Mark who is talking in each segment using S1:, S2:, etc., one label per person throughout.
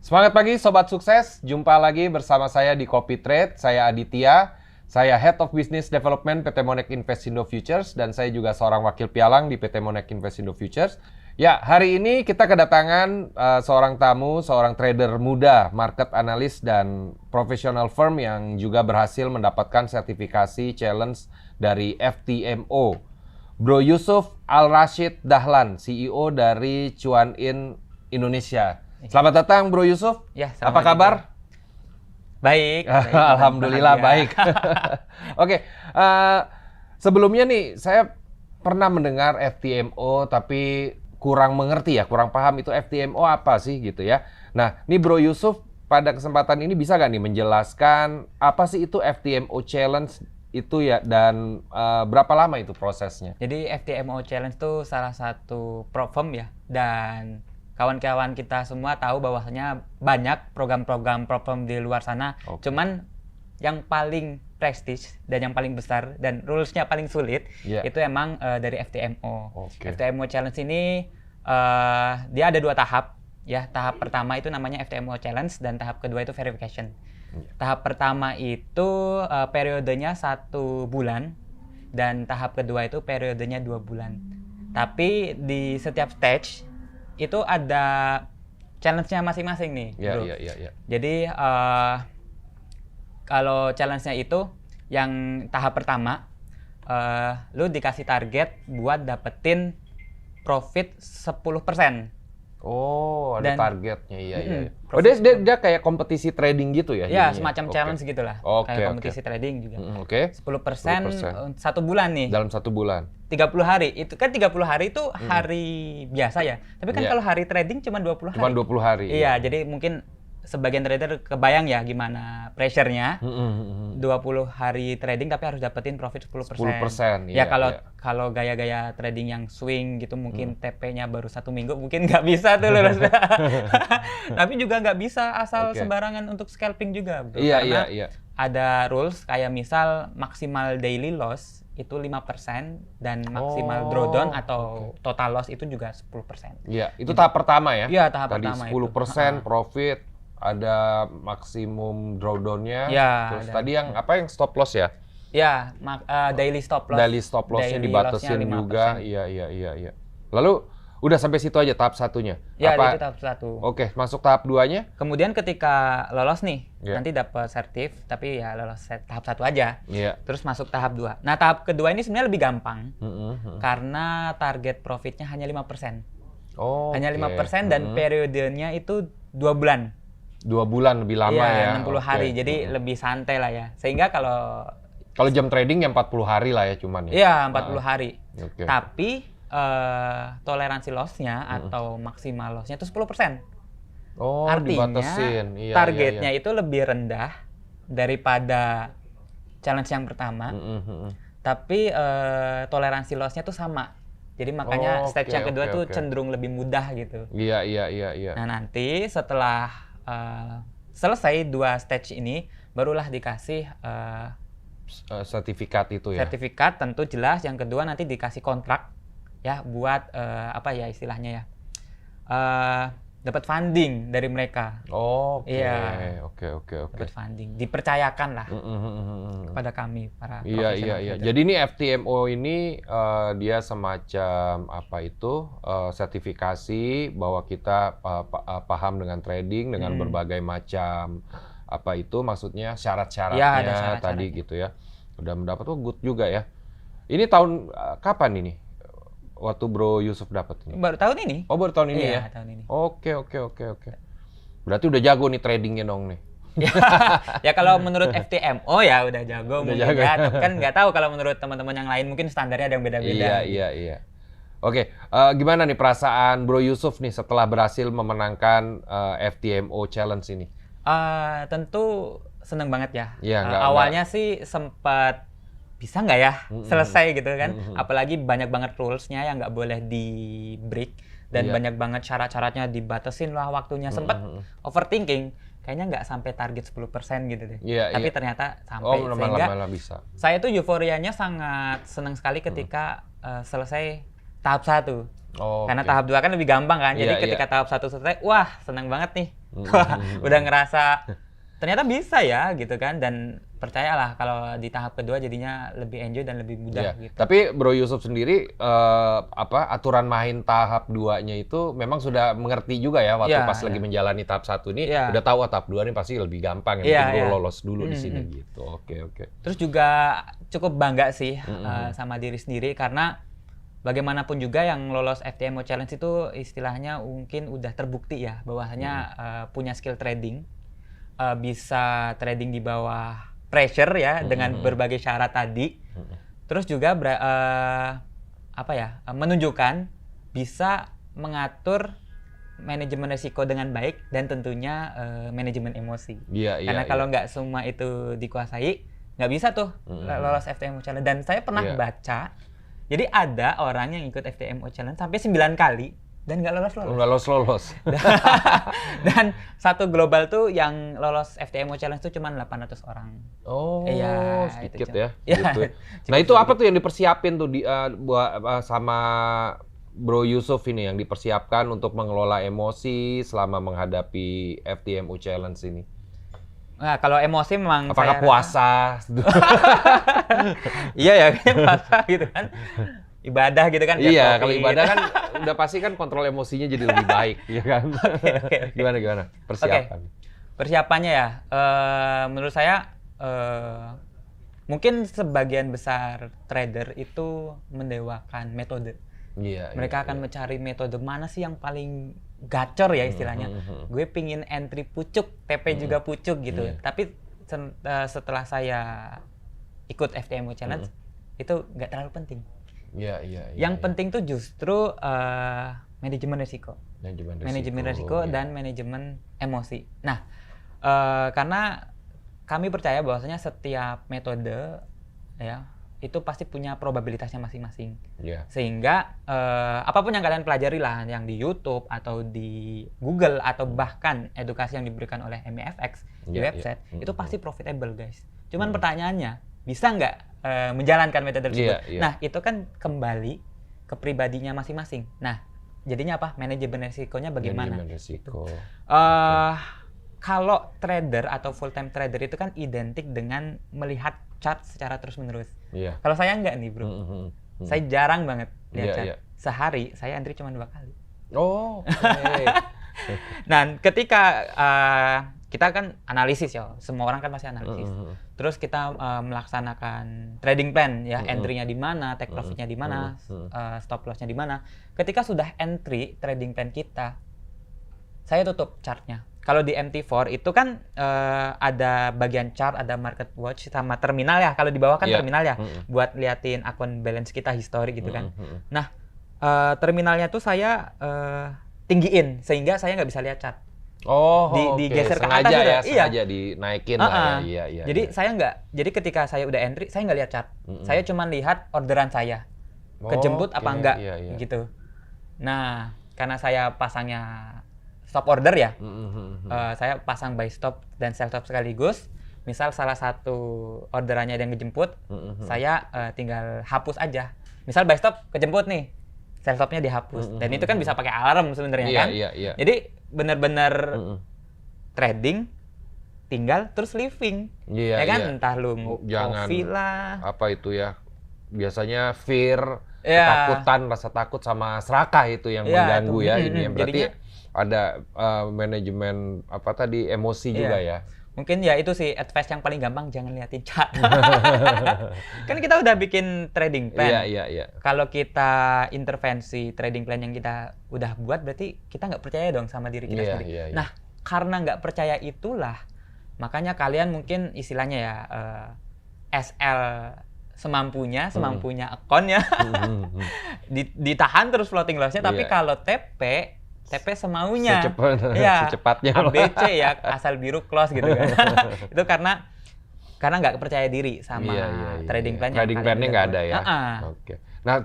S1: Semangat pagi Sobat Sukses, jumpa lagi bersama saya di Copy Trade, saya Aditya, saya Head of Business Development PT Monex Investindo Futures dan saya juga seorang wakil pialang di PT Monex Investindo Futures. Ya, hari ini kita kedatangan seorang tamu, seorang trader muda, market analyst dan professional firm yang juga berhasil mendapatkan sertifikasi challenge dari FTMO. Bro Yusuf Al-Rashid Dahlan, CEO dari Cuan In Indonesia. Selamat datang Bro Yusuf.
S2: Ya,
S1: apa kabar?
S2: Baik.
S1: Alhamdulillah baik. Oke, sebelumnya nih saya pernah mendengar FTMO tapi kurang mengerti ya, kurang paham itu FTMO apa sih gitu ya. Nah, nih Bro Yusuf pada kesempatan ini bisa nggak nih menjelaskan apa sih itu FTMO Challenge itu ya dan berapa lama itu prosesnya?
S2: Jadi FTMO Challenge itu salah satu platform ya, dan kawan-kawan kita semua tahu bahwasanya banyak program-program platform di luar sana. Cuman yang paling prestis dan yang paling besar dan rules-nya paling sulit itu emang dari FTMO. FTMO Challenge ini dia ada 2 tahap ya. Tahap pertama itu namanya FTMO Challenge dan tahap kedua itu verification. Tahap pertama itu periodenya 1 bulan dan tahap kedua itu periodenya 2 bulan. Tapi di setiap stage itu ada challenge-nya masing-masing nih, bro.
S1: Iya.
S2: Jadi kalau challenge-nya itu yang tahap pertama, lu dikasih target buat dapetin profit 10%.
S1: Oh, ada targetnya, iya.
S2: Oh,
S1: dia kayak kompetisi trading gitu ya?
S2: Ya, semacam challenge gitulah. Kayak kompetisi trading juga. 10% 1 bulan nih.
S1: Dalam 1 bulan.
S2: 30 hari. Itu kan 30 hari itu hari biasa ya. Tapi kan kalau hari trading cuma 20 hari.
S1: Cuma 20 hari.
S2: Iya, jadi mungkin sebagian trader kebayang ya gimana pressure-nya. 20 hari trading tapi harus dapetin profit 10%. Ya kalau gaya-gaya trading yang swing gitu mungkin TP-nya baru 1 minggu mungkin nggak bisa tuh lulus. Tapi juga nggak bisa asal sembarangan untuk scalping juga, bro. Karena ada rules kayak misal maksimal daily loss itu 5% dan maksimal drawdown atau total loss itu juga 10%.
S1: Iya, itu tahap pertama ya?
S2: Iya, tahap
S1: tadi
S2: pertama
S1: 10% profit, ada maksimum drawdown-nya. Terus tadi yang stop loss ya?
S2: Ya, daily stop loss.
S1: Daily stop loss-nya dibatasin juga. Iya. Lalu udah sampai situ aja tahap 1-nya.
S2: Ya, itu tahap 1.
S1: Oke, masuk tahap 2-nya.
S2: Kemudian ketika lolos nih, nanti dapat sertif, tapi ya lolos tahap 1 aja. Terus masuk tahap 2. Nah, tahap kedua ini sebenarnya lebih gampang. Karena target profitnya hanya 5%. Hanya 5% dan periodenya itu 2 bulan.
S1: 2 bulan lebih lama ya.
S2: 60 hari. Jadi lebih santai lah ya. Sehingga kalau
S1: jam trading ya 40 hari lah ya cuman ya.
S2: Iya, 40 hari. Tapi toleransi loss-nya atau maksimal loss-nya itu 10%. Artinya
S1: dibatasin.
S2: Targetnya itu lebih rendah daripada challenge yang pertama. Tapi toleransi loss-nya tuh sama. Jadi makanya stage yang kedua tuh cenderung lebih mudah gitu.
S1: Iya.
S2: Nah, nanti setelah selesai 2 stage ini barulah dikasih
S1: sertifikat itu ya.
S2: Sertifikat tentu jelas. Yang kedua nanti dikasih kontrak ya buat apa ya istilahnya ya, dapat funding dari mereka. Oke. Dapat funding, dipercayakan lah kepada kami para profesional.
S1: Iya. Jadi ini FTMO ini dia semacam sertifikasi bahwa kita paham dengan trading dengan berbagai macam maksudnya syarat-syaratnya tadi gitu ya. Udah mendapat good juga ya. Ini tahun kapan ini? Waktu Bro Yusuf dapat ini?
S2: Baru tahun ini.
S1: Oh, baru tahun ini ya?
S2: Iya, tahun ini.
S1: Oke. Berarti udah jago nih tradingnya dong nih.
S2: Ya kalau menurut FTMO ya udah jago mungkin ya. Tapi kan nggak tahu kalau menurut teman-teman yang lain mungkin standarnya ada yang beda-beda.
S1: Iya. Oke, gimana nih perasaan Bro Yusuf nih setelah berhasil memenangkan FTMO Challenge ini?
S2: Tentu seneng banget ya.
S1: Awalnya
S2: sih sempat bisa nggak ya selesai gitu kan. Apalagi banyak banget rules-nya yang nggak boleh di break dan banyak banget syarat-syaratnya dibatasin lah waktunya. Sempat overthinking kayaknya nggak sampai target 10% gitu deh. Tapi ternyata sampai. Sehingga
S1: bisa.
S2: Saya tuh euforianya sangat senang sekali ketika selesai tahap 1. Karena tahap 2 kan lebih gampang kan. Jadi ketika tahap 1 selesai, wah senang banget nih. Udah ngerasa ternyata bisa ya gitu kan, dan percayalah kalau di tahap kedua jadinya lebih enjoy dan lebih mudah gitu.
S1: Tapi Bro Yusuf sendiri aturan main tahap 2-nya itu memang sudah mengerti juga ya waktu pas lagi menjalani tahap 1 ini udah tahu tahap 2 ini pasti lebih gampang ya, mungkin lolos dulu di sini gitu. Oke.
S2: Terus juga cukup bangga sih sama diri sendiri karena bagaimanapun juga yang lolos FTMO Challenge itu istilahnya mungkin udah terbukti ya bahwasanya punya skill trading, bisa trading di bawah pressure ya dengan berbagai syarat tadi. Terus juga menunjukkan bisa mengatur manajemen risiko dengan baik dan tentunya manajemen emosi. Karena kalau nggak semua itu dikuasai, nggak bisa tuh lolos FTMO Challenge. Dan saya pernah baca, jadi ada orang yang ikut FTMO Challenge sampai 9 kali dan nggak lolos. Dan satu global tuh yang lolos FTMO Challenge tuh cuma 800 orang.
S1: Oh, sedikit ya.
S2: Gitu.
S1: Nah itu apa tuh yang dipersiapin tuh sama Bro Yusuf ini yang dipersiapkan untuk mengelola emosi selama menghadapi FTMO Challenge ini?
S2: Nah, kalau emosi memang
S1: apakah puasa?
S2: Iya ya, puasa gitu kan. Ibadah gitu kan.
S1: Iya, kalau ibadah kan udah pasti kan kontrol emosinya jadi lebih baik, ya kan? Okay. Gimana persiapan?
S2: Persiapannya ya, menurut saya mungkin sebagian besar trader itu mendewakan metode. Mereka akan mencari metode mana sih yang paling gacor ya istilahnya. Gue pingin entry pucuk, TP juga pucuk gitu. Tapi setelah saya ikut FTMO Challenge itu nggak terlalu penting. Yang penting tuh justru manajemen risiko. Manajemen risiko dan manajemen emosi. Nah, karena kami percaya bahwasanya setiap metode ya itu pasti punya probabilitasnya masing-masing. Sehingga apapun yang kalian pelajari lah, yang di YouTube atau di Google atau bahkan edukasi yang diberikan oleh MEFX di website, itu pasti profitable guys. Cuman pertanyaannya, bisa nggak menjalankan metode tersebut? Nah, itu kan kembali ke pribadinya masing-masing. Nah, jadinya apa? Manajemen risikonya bagaimana?
S1: Manajemen risiko.
S2: Kalau trader atau full time trader itu kan identik dengan melihat chart secara terus-menerus. Kalau saya enggak nih, Bro. Saya jarang banget lihat chart. Sehari saya entry cuma 2 kali.
S1: Oh,
S2: Nah, ketika kita kan analisis ya, semua orang kan pasti analisis. Terus kita melaksanakan trading plan ya, entry-nya di mana, take profit-nya di mana, stop loss-nya di mana. Ketika sudah entry trading plan kita, saya tutup chart-nya. Kalau di MT4 itu kan ada bagian chart, ada market watch sama terminal ya. Kalau di bawah kan terminal ya, buat liatin akun balance kita, history gitu kan. Nah, terminalnya tuh saya tinggiin sehingga saya nggak bisa lihat chart. Digeser ke atas
S1: ya, sengaja dinaikin lah ya.
S2: Jadi saya nggak, jadi ketika saya udah entry, saya nggak lihat chart. Saya cuma lihat orderan saya, kejemput apa enggak gitu. Nah, karena saya pasangnya stop order ya, saya pasang buy stop dan sell stop sekaligus. Misal salah satu orderannya yang ngejemput, saya tinggal hapus aja. Misal buy stop kejemput nih, sell stopnya dihapus. Dan itu kan bisa pakai alarm sebenarnya kan. Jadi benar-benar trading, tinggal terus living, ya kan? Entah lu coffee lah.
S1: Apa itu ya? Biasanya fear, ketakutan, rasa takut sama serakah itu yang mengganggu ya. Ini berarti ada manajemen emosi juga ya.
S2: Mungkin ya itu sih advice yang paling gampang, jangan liatin chart. Kan kita udah bikin trading plan. Kalau kita intervensi trading plan yang kita udah buat, berarti kita nggak percaya dong sama diri kita sendiri. Nah, karena nggak percaya itulah, makanya kalian mungkin istilahnya ya SL semampunya akun ya. Ditahan terus floating loss-nya, tapi kalau TP semaunya.
S1: Secepatnya.
S2: ABC ya, asal biru close gitu kan. Itu karena nggak percaya diri sama trading plan.
S1: Trading plan-nya nggak ada ya. Oke. Nah,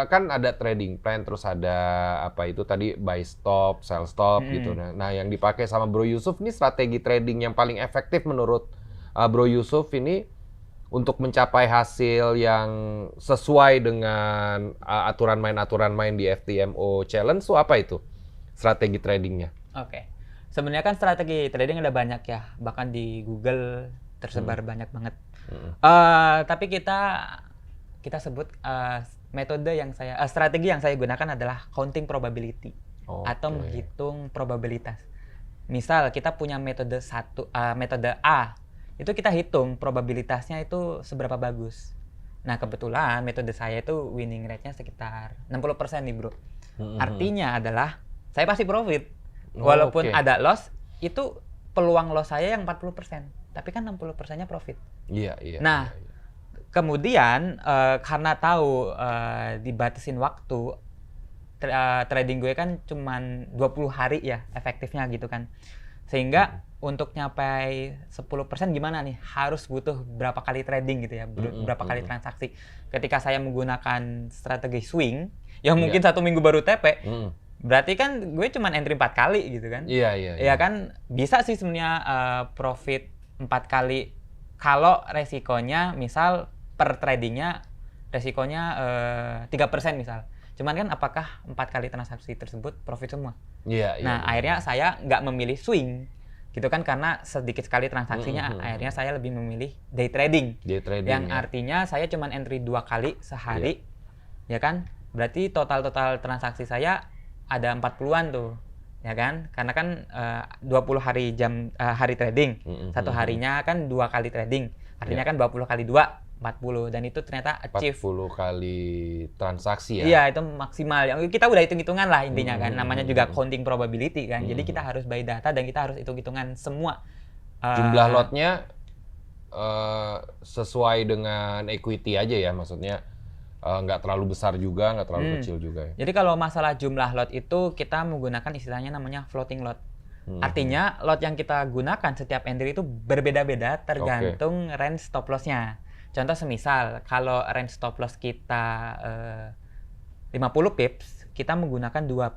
S1: kan ada trading plan, terus ada apa itu tadi buy stop, sell stop gitu. Nah, yang dipakai sama Bro Yusuf ini strategi trading yang paling efektif menurut Bro Yusuf ini untuk mencapai hasil yang sesuai dengan aturan main di FTMO Challenge itu apa itu strategi tradingnya?
S2: Oke. Sebenarnya kan strategi trading ada banyak ya, bahkan di Google tersebar banyak banget. Tapi kita sebut metode yang strategi yang saya gunakan adalah counting probability atau menghitung probabilitas. Misal kita punya metode metode A, itu kita hitung probabilitasnya itu seberapa bagus. Nah kebetulan metode saya itu winning rate-nya sekitar 60% nih bro. Artinya adalah saya pasti profit. Walaupun ada loss, itu peluang loss saya yang 40%. Tapi kan 60%-nya profit.
S1: Iya.
S2: Nah, kemudian karena tahu dibatasin waktu, trading gue kan cuman 20 hari ya efektifnya gitu kan. Sehingga untuk nyapai 10% gimana nih? Harus butuh berapa kali trading gitu ya, berapa kali transaksi. Ketika saya menggunakan strategi swing, yang mungkin 1 minggu baru TP, berarti kan gue cuman entry 4 kali gitu kan.
S1: Iya.
S2: Ya kan bisa sih sebenarnya profit 4 kali kalau resikonya misal per tradingnya resikonya 3% misal. Cuman kan apakah 4 kali transaksi tersebut profit semua?
S1: Iya.
S2: Nah akhirnya saya nggak memilih swing gitu kan, karena sedikit sekali transaksinya. Akhirnya saya lebih memilih day trading. Yang artinya saya cuman entry 2 kali sehari. Ya kan? Berarti total transaksi saya ada 40-an tuh, ya kan? Karena kan 20 hari hari trading, satu harinya kan 2 kali trading, artinya kan 20 kali 2, 40, dan itu ternyata achieve
S1: 40 kali transaksi ya?
S2: Iya, itu maksimal. Kita udah hitung-hitungan lah intinya kan, namanya juga counting probability kan, jadi kita harus by data dan kita harus hitung-hitungan semua.
S1: Jumlah lotnya sesuai dengan equity aja ya, maksudnya nggak terlalu besar juga, nggak terlalu kecil juga ya.
S2: Jadi kalau masalah jumlah lot itu kita menggunakan istilahnya namanya floating lot. Artinya lot yang kita gunakan setiap entry itu berbeda-beda tergantung range stop loss-nya. Contoh semisal kalau range stop loss kita 50 pips, kita menggunakan dua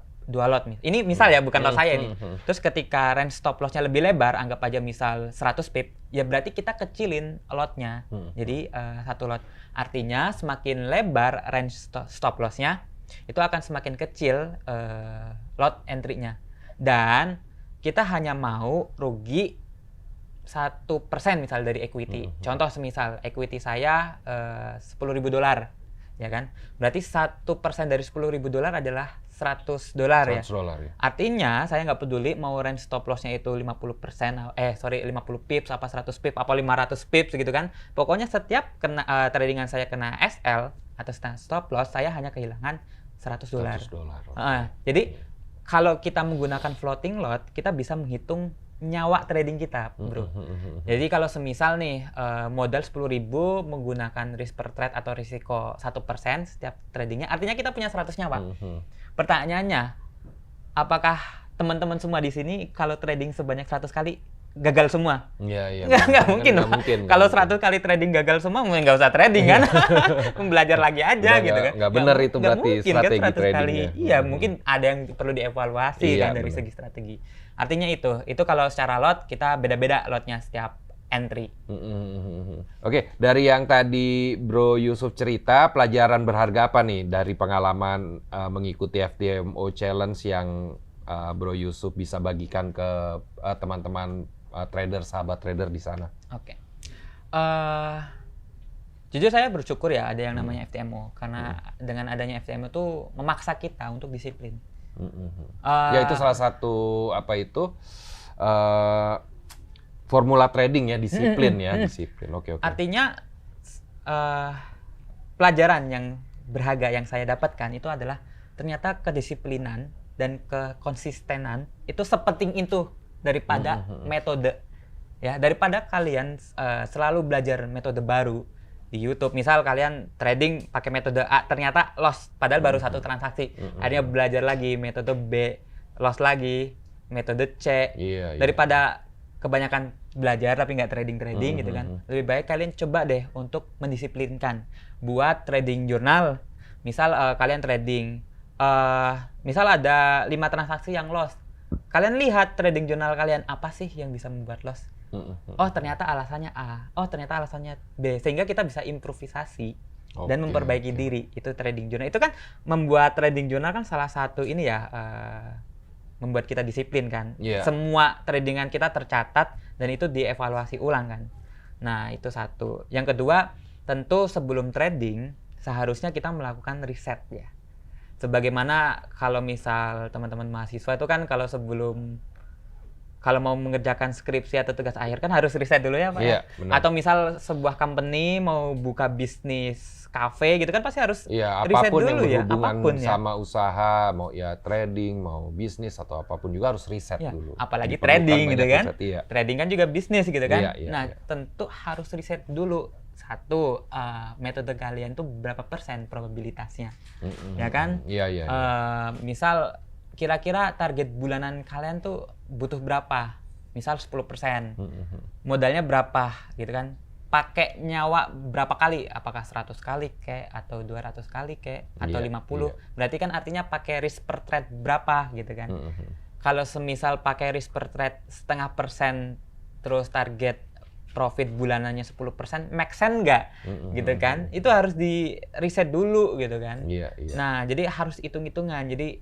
S2: lot. Ini misal ya, bukan lot saya nih. Terus ketika range stop loss-nya lebih lebar, anggap aja misal 100 pip, ya berarti kita kecilin lotnya. Jadi 1 lot. Artinya semakin lebar range stop loss-nya, itu akan semakin kecil lot entry-nya. Dan kita hanya mau rugi 1% misal dari equity. Contoh semisal equity saya $10.000, ya kan? Berarti 1% dari $10.000 adalah $100 ya.
S1: $100 ya.
S2: Artinya saya nggak peduli mau range stop loss-nya itu 50 pips, apa 100 pips, apa 500 pips gitu kan. Pokoknya setiap tradingan saya kena SL atau stop loss, saya hanya kehilangan $100. Jadi kalau kita menggunakan floating lot, kita bisa menghitung nyawa trading kita, bro. Jadi kalau semisal nih modal 10.000 menggunakan risk per trade atau risiko 1% setiap tradingnya, artinya kita punya 100 nyawa. Pertanyaannya, apakah teman-teman semua di sini kalau trading sebanyak 100 kali gagal semua?
S1: Iya.
S2: Nggak mungkin. Kalau 100 kali trading gagal semua, nggak usah trading kan? Belajar lagi aja gitu kan?
S1: Nggak benar itu berarti strategi
S2: kan
S1: tradingnya.
S2: Iya, mungkin ada yang perlu dievaluasi kan dari segi strategi. Artinya itu kalau secara lot kita beda-beda lotnya setiap entry.
S1: Oke, dari yang tadi Bro Yusuf cerita, pelajaran berharga apa nih dari pengalaman mengikuti FTMO Challenge yang Bro Yusuf bisa bagikan ke teman-teman trader, sahabat trader di sana?
S2: Oke. Jujur saya bersyukur ya ada yang namanya FTMO, karena dengan adanya FTMO itu memaksa kita untuk disiplin.
S1: Ya itu salah satu formula trading ya, disiplin ya, disiplin. Oke.
S2: Artinya pelajaran yang berharga yang saya dapatkan itu adalah ternyata kedisiplinan dan kekonsistenan itu sepenting itu daripada metode. Ya, daripada kalian selalu belajar metode baru di YouTube. Misal kalian trading pakai metode A, ternyata loss padahal baru 1 transaksi. Akhirnya belajar lagi metode B, loss lagi, metode C. Daripada kebanyakan belajar tapi nggak trading gitu kan. Lebih baik kalian coba deh untuk mendisiplinkan. Buat trading jurnal. Misal kalian trading misal ada 5 transaksi yang loss. Kalian lihat trading jurnal kalian, apa sih yang bisa membuat loss? Oh ternyata alasannya A, oh ternyata alasannya B, sehingga kita bisa improvisasi dan memperbaiki diri. Itu trading journal. Itu kan membuat trading journal kan salah satu ini ya membuat kita disiplin kan.
S1: Iya.
S2: Semua tradingan kita tercatat dan itu dievaluasi ulang kan. Nah, itu satu. Yang kedua, tentu sebelum trading seharusnya kita melakukan riset ya. Sebagaimana kalau misal teman-teman mahasiswa itu kan kalau mau mengerjakan skripsi atau tugas akhir kan harus riset dulu ya Pak
S1: Iya,
S2: ya.
S1: benar.
S2: Atau misal sebuah company mau buka bisnis cafe gitu kan pasti harus
S1: Iya,
S2: riset
S1: apapun yang
S2: dulu ya,
S1: berhubungan
S2: apapun ya.
S1: sama usaha, mau ya trading, mau bisnis atau apapun juga harus riset
S2: Ya,
S1: dulu.
S2: apalagi
S1: Diperlukan
S2: trading gitu
S1: banyak
S2: kan.
S1: riset, iya.
S2: Trading kan juga bisnis gitu kan.
S1: Iya, iya,
S2: Nah,
S1: iya.
S2: tentu harus riset dulu. Satu, metode kalian tuh berapa persen probabilitasnya. Ya kan?
S1: Iya, iya.
S2: Misal kira-kira target bulanan kalian tuh butuh berapa? Misal 10%. Modalnya berapa gitu kan? Pakai nyawa berapa kali? Apakah 100 kali kek atau 200 kali kek atau
S1: Iya,
S2: 50?
S1: iya.
S2: Berarti kan artinya pakai risk per trade berapa gitu kan? Kalau semisal pakai risk per trade 0,5% terus target profit bulanannya 10%, make sense nggak? Gitu kan? Itu harus di riset dulu gitu kan?
S1: Iya, iya.
S2: Nah, jadi harus hitung-hitungan. Jadi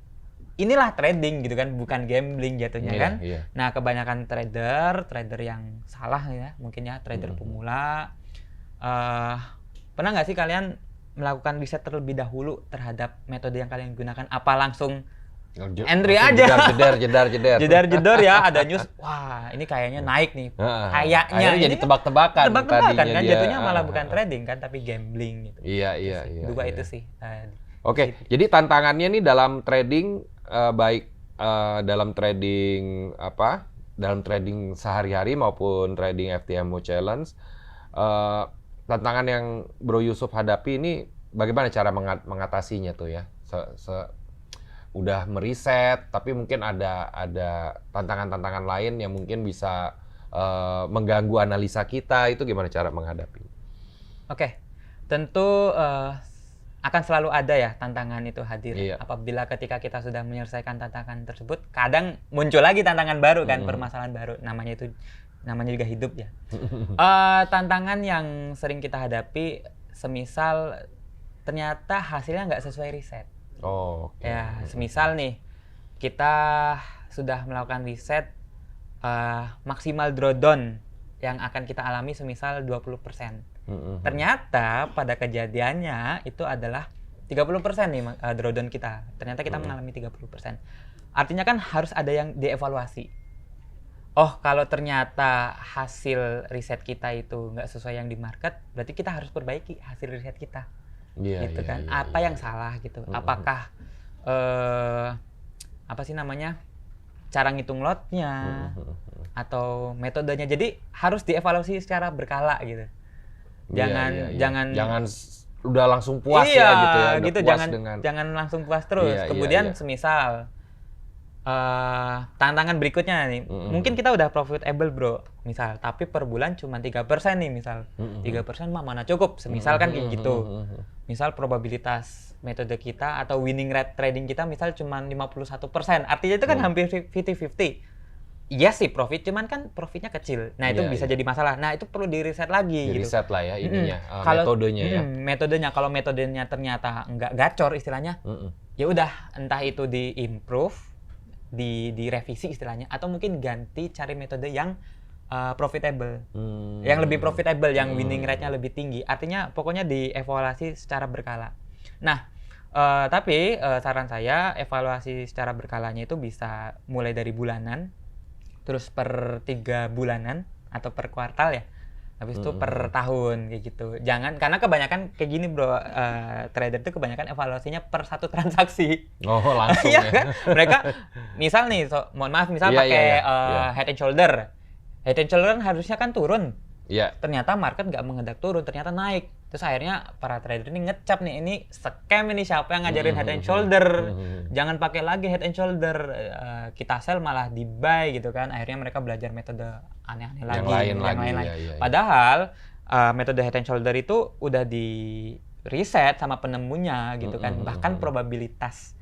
S2: inilah trading gitu kan, bukan gambling jatuhnya
S1: Iya,
S2: kan.
S1: iya.
S2: Nah, kebanyakan trader yang salah ya, mungkin ya trader pemula. Pernah nggak sih kalian melakukan riset terlebih dahulu terhadap metode yang kalian gunakan? Apa langsung entry aja? Jedar-jedor ya, ada news, wah ini kayaknya naik nih. Kayaknya
S1: Akhirnya jadi
S2: ini kan
S1: tebak-tebakan.
S2: tebak-tebakan
S1: tadinya
S2: kan,
S1: dia.
S2: jatuhnya malah bukan trading kan, tapi gambling gitu.
S1: Iya, iya, iya.
S2: Dua
S1: iya.
S2: itu sih.
S1: Oke, jadi tantangannya nih dalam trading baik dalam trading dalam trading sehari-hari maupun trading FTMO challenge, tantangan yang Bro Yusuf hadapi ini bagaimana cara mengatasinya tuh ya? Udah meriset, tapi mungkin ada tantangan-tantangan lain yang mungkin bisa mengganggu analisa kita, itu gimana cara menghadapi?
S2: Oke, tentu akan selalu ada ya tantangan itu hadir.
S1: Iya.
S2: Apabila ketika kita sudah menyelesaikan tantangan tersebut, kadang muncul lagi tantangan baru kan, permasalahan baru. Namanya juga hidup ya. Tantangan yang sering kita hadapi, semisal ternyata hasilnya nggak sesuai riset.
S1: Oh, oke.
S2: Ya, semisal nih kita sudah melakukan riset maksimal drawdown yang akan kita alami semisal 20%. Ternyata pada kejadiannya itu adalah 30% nih drawdown kita. Ternyata kita mengalami 30%. Artinya kan harus ada yang dievaluasi. Oh, kalau ternyata hasil riset kita itu nggak sesuai yang di market, berarti kita harus perbaiki hasil riset kita.
S1: Iya,
S2: Gitu
S1: iya,
S2: kan?
S1: iya,
S2: Apa
S1: iya.
S2: yang salah gitu? Apakah apa sih namanya? Cara ngitung lotnya atau metodenya. Jadi harus dievaluasi secara berkala gitu.
S1: Iya,
S2: Jangan
S1: udah langsung puas
S2: iya,
S1: ya gitu ya, udah
S2: gitu,
S1: puas
S2: jangan langsung puas terus.
S1: Iya, iya,
S2: Kemudian
S1: iya.
S2: semisal tantangan berikutnya nih, mungkin kita udah profitable bro, misal, tapi per bulan cuma 3% nih misal, 3% mah mana cukup, semisal kan kayak gitu. Misal probabilitas metode kita atau winning rate trading kita misal cuma 51%, artinya itu kan hampir 50-50. Iya sih profit, cuman kan profitnya kecil. Nah itu
S1: Iya,
S2: bisa
S1: iya.
S2: jadi masalah. Nah itu perlu di riset lagi
S1: Di
S2: gitu.
S1: riset lah ya ininya,
S2: Kalau-
S1: metodenya ya.
S2: Metodenya, kalau metodenya ternyata nggak gacor istilahnya, ya udah entah itu di-improve, direvisi istilahnya, atau mungkin ganti cari metode yang profitable. Yang lebih profitable, yang winning rate-nya lebih tinggi. Artinya pokoknya dievaluasi secara berkala. Nah, tapi saran saya evaluasi secara berkalanya itu bisa mulai dari bulanan, terus per 3 bulanan atau per kuartal ya. Habis itu per tahun kayak gitu. Jangan, karena kebanyakan kayak gini bro, trader itu kebanyakan evaluasinya per satu transaksi.
S1: Oh langsung
S2: Iya
S1: ya.
S2: kan? Mereka misal nih, mohon maaf, misal
S1: Iya,
S2: pakai
S1: iya, iya.
S2: head and shoulder. Head and shoulder kan harusnya kan turun.
S1: Iya.
S2: Ternyata market nggak mengendak turun, ternyata naik. Terus akhirnya para trader ini ngecap nih, ini scam ini, siapa yang ngajarin head and shoulder. Jangan pakai lagi head and shoulder, kita sell malah di buy gitu kan. Akhirnya mereka belajar metode aneh-aneh lagi,
S1: lain lagi,
S2: lain.
S1: iya, iya.
S2: Padahal metode head and shoulder itu udah di riset sama penemunya gitu kan. Bahkan probabilitas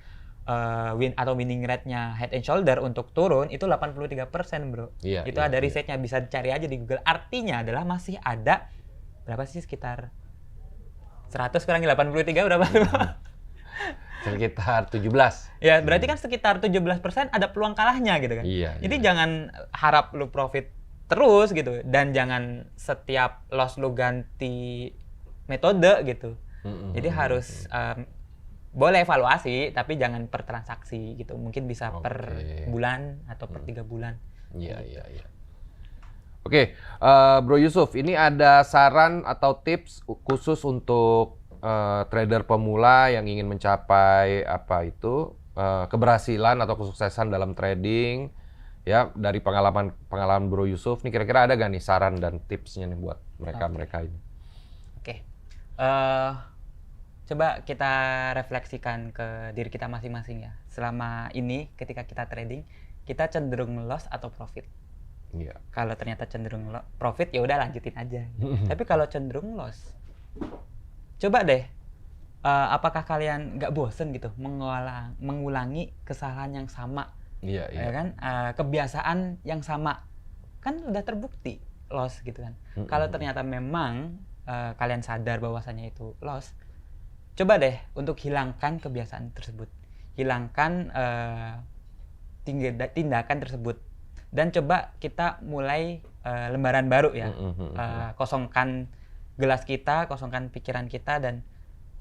S2: win atau winning rate-nya head and shoulder untuk turun itu 83% bro.
S1: Iya,
S2: Itu
S1: iya,
S2: ada
S1: iya.
S2: risetnya, bisa dicari aja di Google. Artinya adalah masih ada berapa sih, sekitar 100 kurangi 83 berapa?
S1: Sekitar 17.
S2: Ya, berarti kan sekitar 17% ada peluang kalahnya gitu kan.
S1: Iya.
S2: Jadi jangan harap lu profit terus gitu, dan jangan setiap loss lu ganti metode gitu. Jadi harus boleh evaluasi, tapi jangan per transaksi gitu. Mungkin bisa per bulan atau per 3 bulan.
S1: Iya, iya, iya. Oke, Bro Yusuf, ini ada saran atau tips khusus untuk trader pemula yang ingin mencapai keberhasilan atau kesuksesan dalam trading, ya, dari pengalaman Bro Yusuf. Nih kira-kira ada gak nih saran dan tipsnya nih buat mereka ini?
S2: Oke. Coba kita refleksikan ke diri kita masing-masing ya. Selama ini ketika kita trading, kita cenderung loss atau profit.
S1: Iya.
S2: Kalau ternyata cenderung profit, ya udah lanjutin aja. Tapi kalau cenderung loss, coba deh, apakah kalian nggak bosen gitu mengulangi kesalahan yang sama?
S1: Iya, iya.
S2: Ya kan, kebiasaan yang sama, kan udah terbukti loss gitu kan. Kalau ternyata memang kalian sadar bahwasannya itu loss, coba deh untuk hilangkan kebiasaan tersebut, hilangkan tindakan tersebut, dan coba kita mulai lembaran baru ya. Kosongkan gelas kita, kosongkan pikiran kita, dan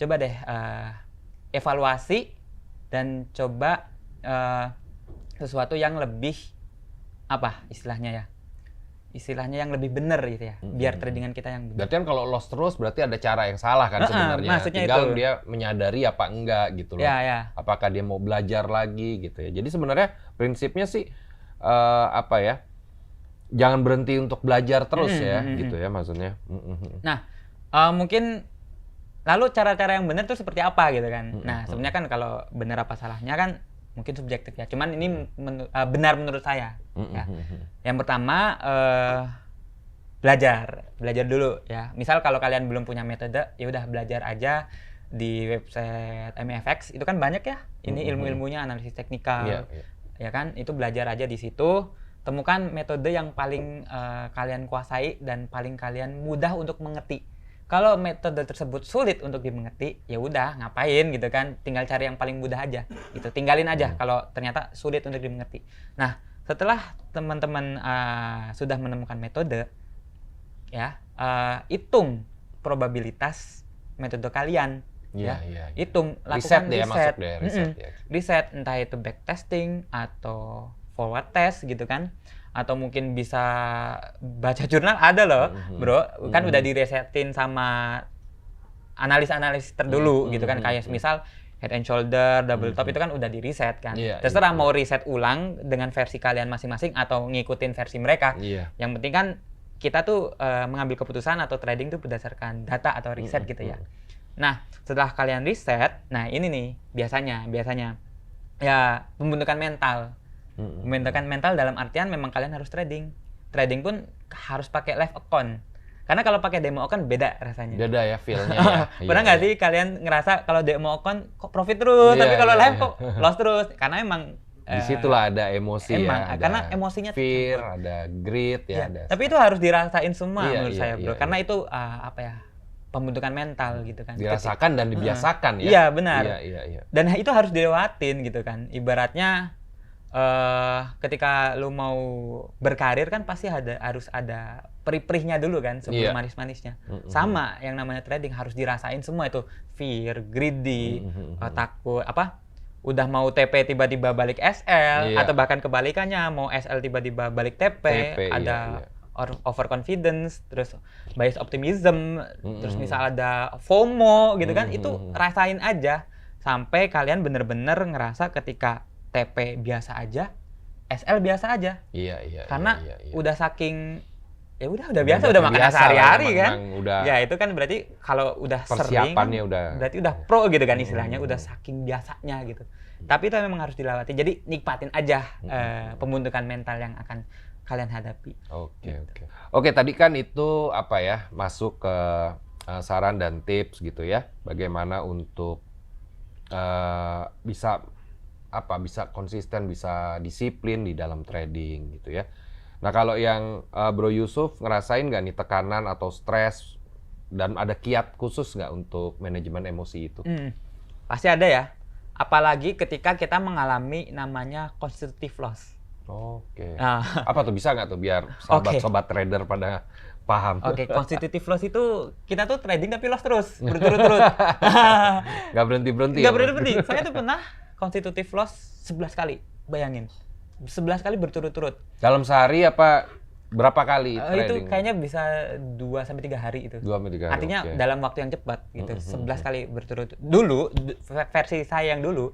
S2: coba deh evaluasi dan coba sesuatu yang lebih istilahnya yang lebih benar gitu ya, biar tradingan kita yang benar.
S1: Berarti kan kalau loss terus berarti ada cara yang salah kan sebenarnya.
S2: Maksudnya
S1: tinggal
S2: itu.
S1: dia menyadari apa enggak gitu loh.
S2: Ya.
S1: Apakah dia mau belajar lagi gitu ya. Jadi sebenarnya prinsipnya sih jangan berhenti untuk belajar terus ya gitu ya maksudnya.
S2: Nah, mungkin lalu cara-cara yang benar itu seperti apa gitu kan. Nah, sebenarnya kan kalau benar apa salahnya kan mungkin subjektif ya. Cuman ini benar menurut saya. Ya. Yang pertama belajar dulu ya. Misal kalau kalian belum punya metode, ya udah belajar aja di website MEFX. Itu kan banyak ya. Ini ilmu-ilmunya, analisis teknikal. Ya kan, itu belajar aja di situ. Temukan metode yang paling kalian kuasai dan paling kalian mudah untuk mengerti. Kalau metode tersebut sulit untuk dimengerti, ya udah ngapain gitu kan, tinggal cari yang paling mudah aja gitu, tinggalin aja kalau ternyata sulit untuk dimengerti. Nah, setelah teman-teman sudah menemukan metode, ya hitung probabilitas metode kalian. Hitung, lakukan riset, riset entah itu backtesting atau forward test gitu kan, atau mungkin bisa baca jurnal, ada loh bro, kan udah diresetin sama analis-analis terdulu gitu kan, kayak misal head and shoulder, double top itu kan udah di reset kan. Terserah mau riset ulang dengan versi kalian masing-masing atau ngikutin versi mereka. Yang penting kan kita tuh mengambil keputusan atau trading tuh berdasarkan data atau riset gitu ya. Nah, setelah kalian riset, nah ini nih biasanya ya pembentukan mental. Pembentukan mental dalam artian memang kalian harus trading. Trading pun harus pakai live account. Karena kalau pakai demo account beda rasanya.
S1: Beda ya feel-nya.
S2: Pernah nggak sih kalian ngerasa kalau demo account kok profit terus, tapi kalau live kok loss terus? Karena emang
S1: disitulah ada emosi
S2: ada karena emosinya
S1: fear, ada greed ya. Ada
S2: tapi itu harus dirasain semua menurut saya bro. Karena itu pembentukan mental gitu kan.
S1: Dirasakan dan dibiasakan ya.
S2: Iya benar.
S1: Iya.
S2: Dan itu harus dilewatin gitu kan. Ibaratnya ketika lu mau berkarir kan pasti harus ada perih-perihnya dulu kan sebelum manis-manisnya. Sama yang namanya trading harus dirasain semua itu, fear, greedy, takut udah mau TP tiba-tiba balik SL atau bahkan kebalikannya mau SL tiba-tiba balik TP ada overconfidence, terus bias optimism, terus misal ada FOMO gitu kan, itu rasain aja sampai kalian bener-bener ngerasa ketika TP biasa aja, SL biasa aja. Karena udah saking ya udah biasa, udah makan sehari-hari kan. Ya itu kan berarti kalau udah sering kan, berarti udah pro gitu kan istilahnya, udah saking biasanya gitu. Tapi itu memang harus dilewati. Jadi nikmatin aja pembentukan mental yang akan kalian hadapi.
S1: Oke, tadi kan itu masuk ke saran dan tips gitu ya. Bagaimana untuk bisa konsisten, bisa disiplin di dalam trading gitu ya. Nah kalau yang Bro Yusuf ngerasain nggak nih tekanan atau stres dan ada kiat khusus nggak untuk manajemen emosi itu?
S2: Pasti ada ya. Apalagi ketika kita mengalami namanya constitutive loss.
S1: Oke.
S2: Nah,
S1: Apa tuh, bisa nggak tuh biar
S2: Oke.
S1: sobat trader pada paham?
S2: Oke, constitutive loss itu kita tuh trading tapi loss terus, berturut-turut.
S1: Nggak berhenti-berhenti
S2: Nggak
S1: ya, Mas?
S2: berhenti. Saya tuh pernah constitutive loss 11 kali. Bayangin. 11 kali berturut-turut.
S1: Dalam sehari apa berapa kali
S2: Itu
S1: trading?
S2: kayaknya bisa 2 sampai 3 hari itu.
S1: 2-3 hari.
S2: Artinya
S1: oke.
S2: dalam waktu yang cepat gitu. 11 kali berturut-turut. Dulu versi saya yang dulu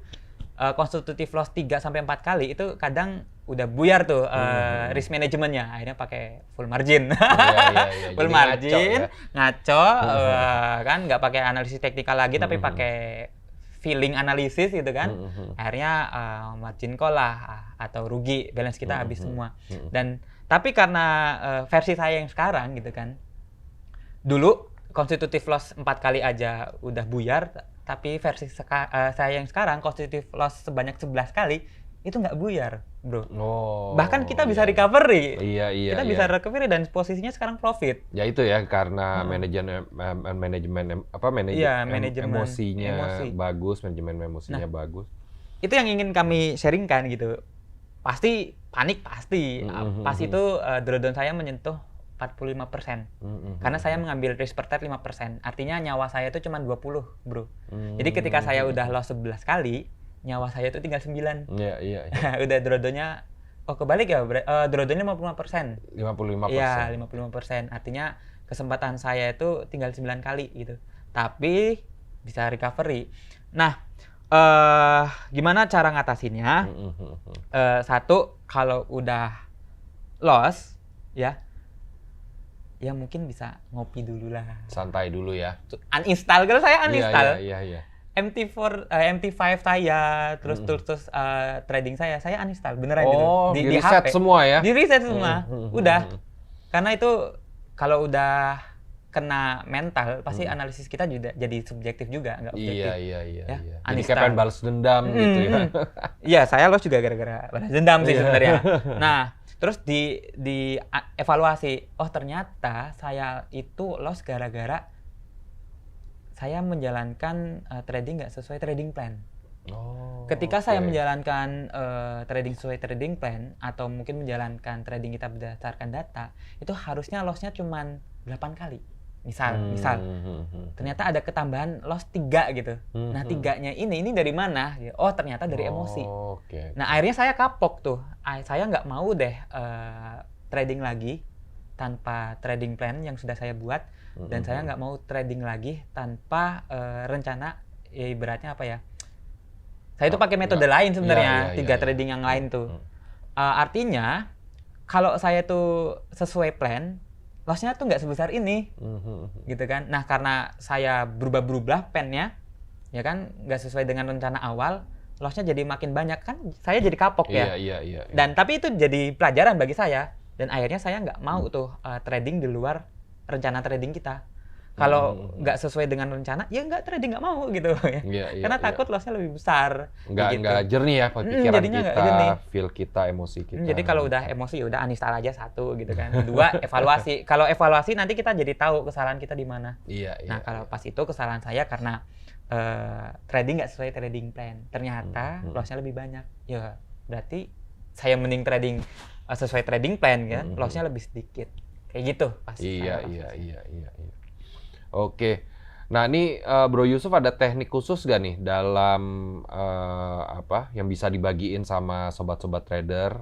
S2: constitutive loss 3 sampai 4 kali itu kadang udah buyar tuh risk manajemennya. Akhirnya pakai full margin.
S1: Iya.
S2: Full
S1: Jadi
S2: margin,
S1: ngaco ya.
S2: ngaco, kan nggak pakai analisis teknikal lagi tapi pakai feeling analisis gitu kan. Akhirnya margin call lah atau rugi, balance kita habis semua. Dan tapi karena versi saya yang sekarang gitu kan. Dulu constitutive loss 4 kali aja udah buyar, tapi versi saya yang sekarang constitutive loss sebanyak 11 kali itu nggak buyar, bro.
S1: Oh.
S2: Bahkan kita bisa
S1: iya.
S2: recovery.
S1: Iya.
S2: Kita bisa recovery dan posisinya sekarang profit.
S1: Ya itu ya, karena manajemen
S2: Iya, manajemen
S1: emosinya
S2: emosi.
S1: bagus, manajemen emosinya bagus.
S2: Itu yang ingin kami sharingkan gitu. Pasti panik pasti. Pas itu drawdown saya menyentuh 45%. Karena saya mengambil risk per trade 5%. Artinya nyawa saya itu cuma 20, bro. Jadi ketika saya udah loss 11 kali, nyawa saya itu tinggal 9.
S1: Iya.
S2: Udah drawdownnya kebalik ya, drawdownnya 55%.
S1: 55%.
S2: Iya, 55%. Artinya kesempatan saya itu tinggal 9 kali gitu. Tapi bisa recovery. Nah, gimana cara ngatasinnya? Satu, kalau udah loss ya mungkin bisa ngopi dulu lah.
S1: Santai dulu ya.
S2: Uninstall, kalau saya uninstall.
S1: Iya.
S2: MT5 saya, terus trading saya uninstall beneran gitu.
S1: Oh,
S2: Di
S1: di-reset
S2: HP.
S1: semua ya?
S2: Di reset semua. Udah. Karena itu kalau udah kena mental, pasti analisis kita juga jadi subjektif juga, nggak objektif.
S1: Iya.
S2: Ya,
S1: Jadi
S2: uninstall.
S1: kayak pengen balas dendam gitu ya.
S2: Iya, saya loss juga gara-gara balas dendam sih sebenarnya. Nah, terus di evaluasi, oh ternyata saya itu loss gara-gara saya menjalankan trading nggak sesuai trading plan.
S1: Oh.
S2: Ketika saya
S1: oke.
S2: menjalankan trading sesuai trading plan atau mungkin menjalankan trading kita berdasarkan data, itu harusnya loss-nya cuma 8 kali. Misal, ternyata ada ketambahan loss 3 gitu. Nah, 3-nya ini dari mana? Oh, ternyata dari emosi.
S1: Oke.
S2: Nah, akhirnya saya kapok tuh. Saya nggak mau deh trading lagi tanpa trading plan yang sudah saya buat. Dan saya nggak mau trading lagi tanpa rencana, ya ibaratnya apa ya? Saya itu pakai metode lain sebenarnya,
S1: Iya.
S2: trading yang lain tuh. Artinya, kalau saya tuh sesuai plan, loss-nya tuh nggak sebesar ini, gitu kan. Nah, karena saya berubah-berubah plan-nya, ya kan, nggak sesuai dengan rencana awal, loss-nya jadi makin banyak kan, saya jadi kapok ya.
S1: Iya.
S2: Dan tapi itu jadi pelajaran bagi saya, dan akhirnya saya nggak mau tuh trading di luar rencana trading kita. Kalau nggak sesuai dengan rencana, ya nggak trading, nggak mau gitu.
S1: Iya.
S2: Karena takut loss-nya lebih besar.
S1: Nggak jernih ya pikiran
S2: jadinya nggak
S1: kita,
S2: jernih.
S1: feel kita, emosi kita.
S2: Jadi kalau udah emosi ya udah uninstall aja satu gitu kan. 2, evaluasi. Kalau evaluasi nanti kita jadi tahu kesalahan kita di mana.
S1: Iya.
S2: Nah, kalau pas itu kesalahan saya karena trading nggak sesuai trading plan. Ternyata loss-nya lebih banyak. Ya, berarti saya mending trading sesuai trading plan kan, loss-nya lebih sedikit. Kayak gitu pas.
S1: Iya. Oke. Nah, ini Bro Yusuf ada teknik khusus gak nih dalam yang bisa dibagiin sama sobat-sobat trader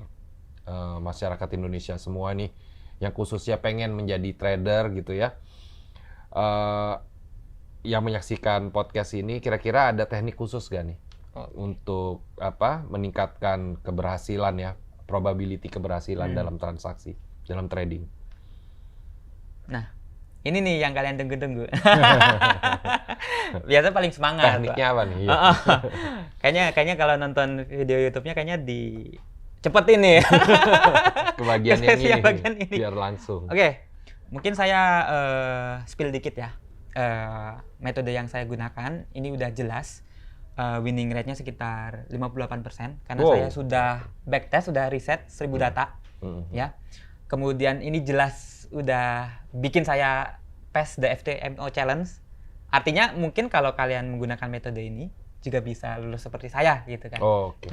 S1: masyarakat Indonesia semua nih yang khususnya pengen menjadi trader gitu ya. Yang menyaksikan podcast ini kira-kira ada teknik khusus gak nih untuk meningkatkan keberhasilan ya, probability keberhasilan dalam transaksi, dalam trading.
S2: Nah, ini nih yang kalian tunggu-tunggu. Biasa paling semangat.
S1: Tekniknya apa nih? Iya.
S2: Kayaknya kalau nonton video YouTube-nya kayaknya cepetin nih.
S1: Ke bagian yang ini,
S2: bagian ini.
S1: Biar langsung.
S2: Oke, mungkin saya spill dikit ya. Metode yang saya gunakan ini udah jelas. Winning rate-nya sekitar 58% karena saya sudah backtest, sudah riset 1000 data. Ya. Kemudian ini jelas udah bikin saya pass the FTMO challenge. Artinya mungkin kalau kalian menggunakan metode ini, juga bisa lulus seperti saya gitu kan.
S1: Oh, oke.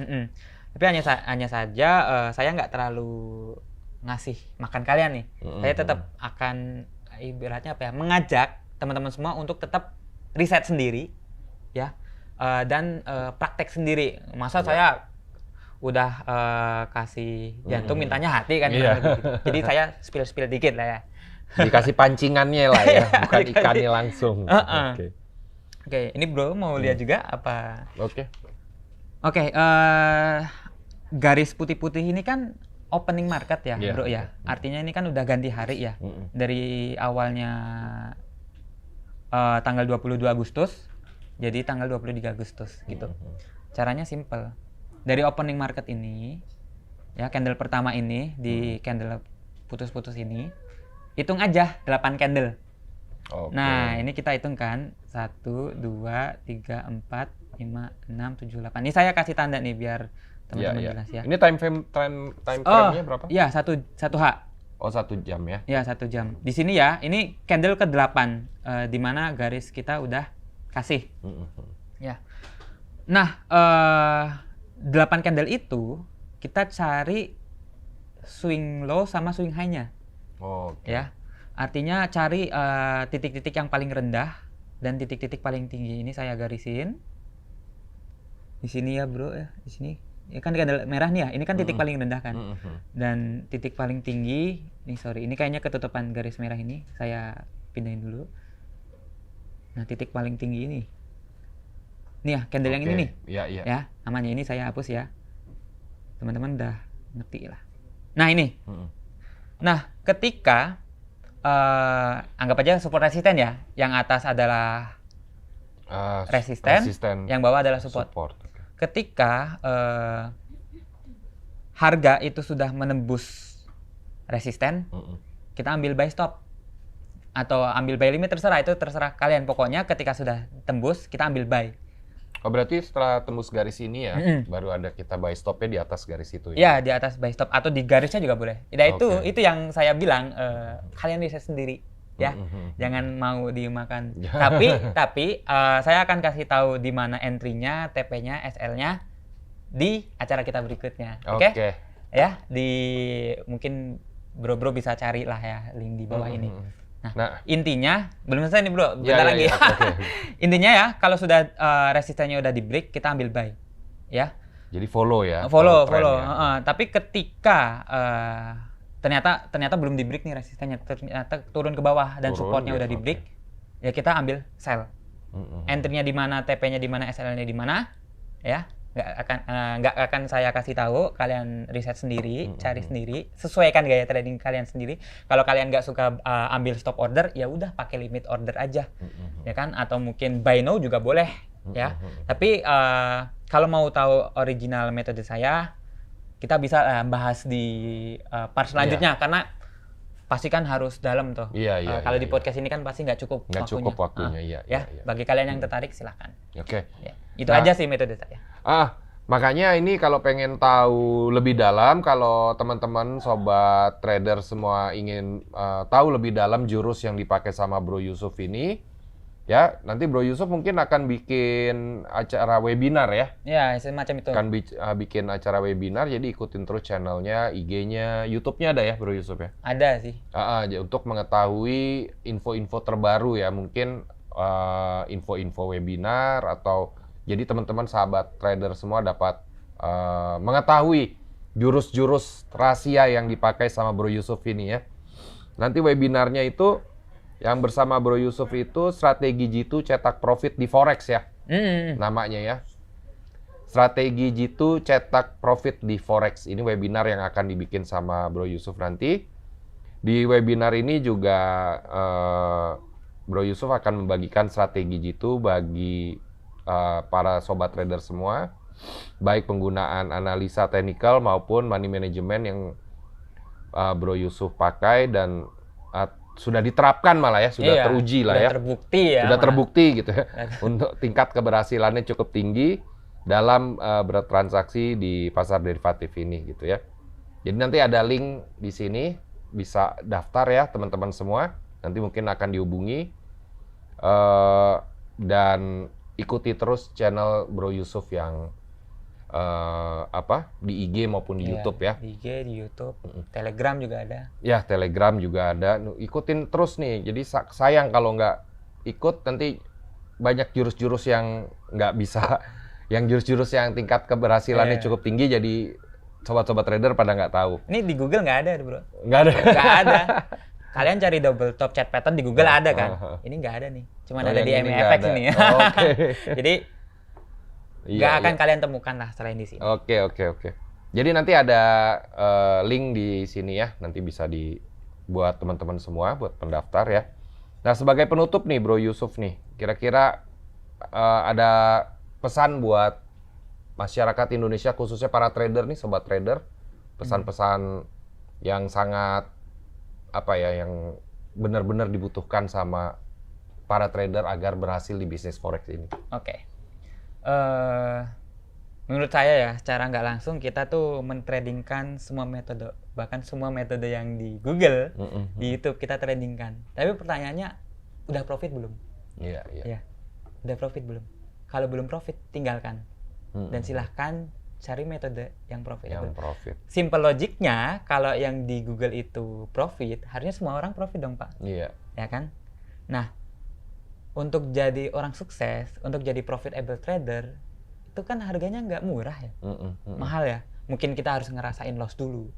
S2: Tapi hanya saja saya nggak terlalu ngasih makan kalian nih. Saya tetap akan ibaratnya apa ya, mengajak teman-teman semua untuk tetap riset sendiri ya, dan praktek sendiri. Masa saya udah kasih jantung mintanya hati kan. Jadi saya spill dikit lah ya.
S1: Dikasih pancingannya lah ya, bukan ikannya langsung.
S2: Oke, ini bro mau lihat juga apa?
S1: Oke,
S2: garis putih-putih ini kan opening market ya,
S1: Iya.
S2: bro ya. Artinya ini kan udah ganti hari ya. Dari awalnya tanggal 22 Agustus jadi tanggal 23 Agustus gitu. Caranya simple. Dari opening market ini ya, candle pertama ini di candle putus-putus ini hitung aja 8 candle. Nah, ini kita hitung kan 1 2 3 4 5 6 7 8. Ini saya kasih tanda nih biar teman-teman jelas ya.
S1: Ini time frame-nya berapa?
S2: Iya, 1 H.
S1: Oh, 1 jam ya?
S2: Ya, 1 jam. Di sini ya, ini candle ke-8 di mana garis kita udah kasih. Ya. Nah, 8 candle itu kita cari swing low sama swing high-nya. Ya. Artinya cari titik-titik yang paling rendah dan titik-titik paling tinggi. Ini saya garisin. Di sini ya, bro ya, di sini. Ini kan candle merah nih ya. Ini kan titik paling rendah kan. Dan titik paling tinggi, ini kayaknya ketutupan garis merah ini. Saya pindahin dulu. Nah, titik paling tinggi ini. Nih ya, candle yang ini nih.
S1: Iya.
S2: Ya, namanya ini saya hapus ya. Teman-teman udah ngerti lah. Nah, ini. Nah, ketika anggap aja support resisten ya. Yang atas adalah resisten, yang bawah adalah support. Ketika harga itu sudah menembus resisten, kita ambil buy stop atau ambil buy limit, terserah, itu terserah kalian. Pokoknya ketika sudah tembus kita ambil buy.
S1: Oh, berarti setelah tembus garis ini ya, baru ada kita buy stopnya di atas garis itu ya?
S2: Ya, di atas buy stop atau di garisnya juga boleh. Nah, itu yang saya bilang, kalian riset sendiri ya. Jangan mau dimakan. tapi saya akan kasih tahu di mana entry-nya, TP-nya, SL-nya di acara kita berikutnya. Oke? Ya, mungkin bro bisa cari lah ya link di bawah ini. Nah, intinya belum selesai nih bro, bentar lagi. Intinya ya, kalau sudah resistennya udah di break, kita ambil buy, ya.
S1: Jadi follow ya.
S2: Follow. Tapi ketika ternyata belum di break nih resistennya, ternyata turun ke bawah dan supportnya udah di break, ya kita ambil sell. Entry-nya di mana, TP-nya di mana, SL-nya di mana, ya. Nggak akan saya kasih tahu, kalian riset sendiri, cari sendiri, sesuaikan gaya trading kalian sendiri. Kalau kalian nggak suka ambil stop order, ya udah pakai limit order aja, ya kan? Atau mungkin buy now juga boleh, ya. Tapi kalau mau tahu original metode saya, kita bisa bahas di part selanjutnya, karena pasti kan harus dalam tuh. Kalau di podcast ini kan pasti nggak cukup waktunya. Bagi kalian yang tertarik silahkan. Itu aja sih metode saya.
S1: Makanya ini kalau pengen tahu lebih dalam, kalau teman-teman sobat trader semua ingin tahu lebih dalam jurus yang dipakai sama Bro Yusuf ini, ya nanti Bro Yusuf mungkin akan bikin acara webinar ya.
S2: Ya, semacam itu.
S1: Akan bikin acara webinar, jadi ikutin terus channelnya, IG-nya, YouTube-nya ada ya Bro Yusuf ya?
S2: Ada sih.
S1: Untuk mengetahui info-info terbaru ya, mungkin info-info webinar atau jadi teman-teman sahabat trader semua dapat mengetahui jurus-jurus rahasia yang dipakai sama Bro Yusuf ini ya. Nanti webinarnya itu yang bersama Bro Yusuf itu strategi Jitu cetak profit di Forex ya. Namanya ya. Strategi Jitu cetak profit di Forex. Ini webinar yang akan dibikin sama Bro Yusuf nanti. Di webinar ini juga Bro Yusuf akan membagikan strategi Jitu bagi para sobat trader semua, baik penggunaan analisa teknikal maupun money management yang Bro Yusuf pakai dan sudah diterapkan malah ya, sudah teruji lah ya. Sudah terbukti gitu ya. Untuk tingkat keberhasilannya cukup tinggi dalam bertransaksi di pasar derivatif ini gitu ya. Jadi nanti ada link di sini, bisa daftar ya teman-teman semua. Nanti mungkin akan dihubungi dan ikuti terus channel Bro Yusuf yang di IG maupun di YouTube ya.
S2: Di IG, di YouTube, Telegram juga ada.
S1: Ya, Telegram juga ada. Ikutin terus nih. Jadi sayang kalau nggak ikut, nanti banyak jurus-jurus yang nggak bisa, yang jurus-jurus yang tingkat keberhasilannya cukup tinggi, jadi sobat-sobat trader pada nggak tahu.
S2: Ini di Google nggak ada, bro.
S1: Nggak ada.
S2: Nggak ada. Kalian cari double top chart pattern di Google ada kan? Ini nggak ada nih. Cuman ada di MFX ini.
S1: Oke.
S2: Jadi nggak akan kalian temukan lah selain di sini.
S1: Oke. Jadi nanti ada link di sini ya. Nanti bisa dibuat teman-teman semua, buat pendaftar ya. Nah, sebagai penutup nih Bro Yusuf nih, kira-kira ada pesan buat masyarakat Indonesia, khususnya para trader nih, sobat trader, pesan-pesan yang sangat yang benar-benar dibutuhkan sama para trader agar berhasil di bisnis forex ini.
S2: Oke. Menurut saya ya, secara nggak langsung kita tuh mentradingkan semua metode, bahkan semua metode yang di Google, di YouTube kita tradingkan. Tapi pertanyaannya, udah profit belum?
S1: Iya.
S2: Ya, udah profit belum? Kalau belum profit, tinggalkan. Dan silahkan cari metode yang profit. Simple logiknya, kalau yang di Google itu profit, harusnya semua orang profit dong, Pak.
S1: Iya.
S2: Ya kan? Nah, untuk jadi orang sukses, untuk jadi profitable trader, itu kan harganya nggak murah ya, mahal ya. Mungkin kita harus ngerasain loss dulu.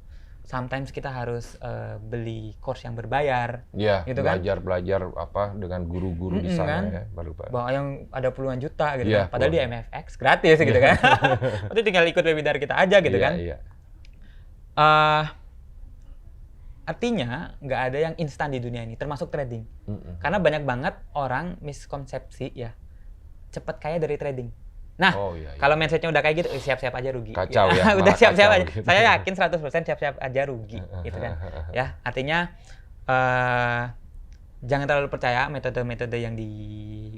S2: Sometimes kita harus beli course yang berbayar.
S1: Iya,
S2: gitu
S1: belajar dengan guru-guru di sana kan? Ya, baru
S2: bahwa yang ada puluhan juta gitu
S1: kan.
S2: Padahal di MFX gratis gitu kan. Itu tinggal ikut webinar kita aja gitu kan.
S1: Iya.
S2: Artinya nggak ada yang instan di dunia ini, termasuk trading. Karena banyak banget orang miskonsepsi ya, cepat kaya dari trading. Nah, kalau mindsetnya udah kayak gitu, siap-siap aja rugi.
S1: Kacau ya.
S2: Udah siap-siap aja. Gitu. Saya yakin 100% siap-siap aja rugi, gitu kan. Ya, artinya jangan terlalu percaya metode-metode yang di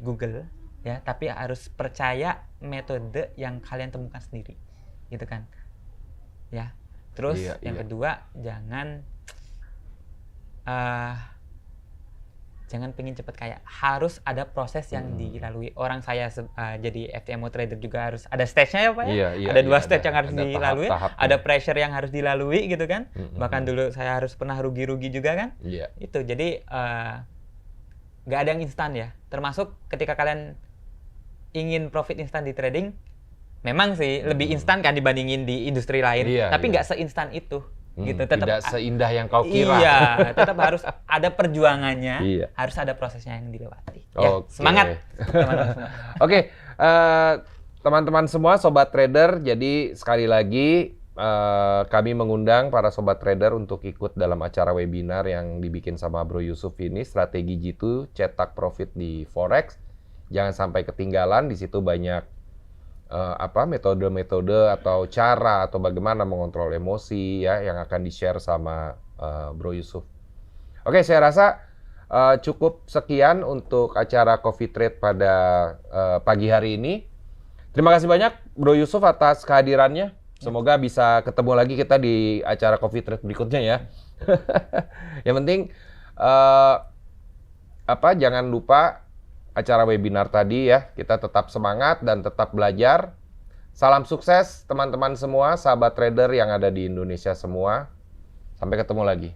S2: Google, ya, tapi harus percaya metode yang kalian temukan sendiri, gitu kan. Ya. Terus yang kedua, jangan pengen cepet kaya, harus ada proses yang dilalui. Orang saya jadi FTMO trader juga harus ada stage-nya ya Pak ya? Ada dua stage yang harus dilalui, ada pressure yang harus dilalui gitu kan. Bahkan dulu saya harus pernah rugi-rugi juga kan. Itu jadi nggak ada yang instan ya. Termasuk ketika kalian ingin profit instan di trading, memang sih lebih instan kan dibandingin di industri lain, tapi nggak seinstan itu. Gitu,
S1: tidak seindah yang kau kira.
S2: Iya, tetap harus ada perjuangannya, harus ada prosesnya yang dilewati. Ya, semangat teman-teman semua.
S1: Oke, teman-teman semua, sobat trader, jadi sekali lagi kami mengundang para sobat trader untuk ikut dalam acara webinar yang dibikin sama Bro Yusuf ini, strategi G2 cetak profit di forex. Jangan sampai ketinggalan, di situ banyak metode-metode atau cara atau bagaimana mengontrol emosi ya yang akan di-share sama Bro Yusuf. Oke, saya rasa cukup sekian untuk acara Coffee Trade pada pagi hari ini. Terima kasih banyak Bro Yusuf atas kehadirannya. Semoga bisa ketemu lagi kita di acara Coffee Trade berikutnya ya. Yang penting jangan lupa acara webinar tadi ya, kita tetap semangat dan tetap belajar. Salam sukses teman-teman semua, sahabat trader yang ada di Indonesia semua. Sampai ketemu lagi.